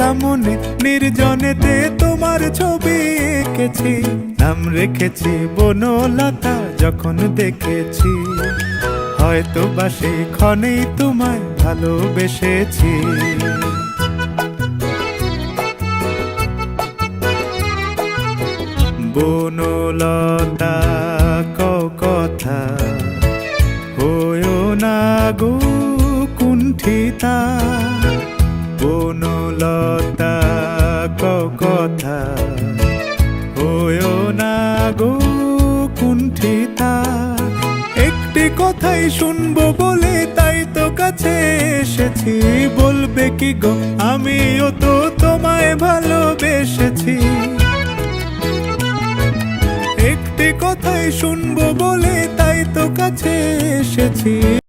একলা মনে নির্জনেতে তোমার ছবি এঁকেছি, নাম রেখেছি বনলতা যখন দেখেছি, হয়তো বা সেই ক্ষণেই তোমায় ভালোবেসেছি। বনলতা কও কথা, হয়ো না গো কুণ্ঠিতা। বনলতা কও কথা, হয়ো না গো কুণ্ঠিতা। একটি কথাই শুনবো বলে তাই তো কাছে এসেছি, বলবে কি গো আমিও তো তোমায় ভালোবেসেছি। একটি কথাই শুনবো বলে তাই তো কাছে এসেছি।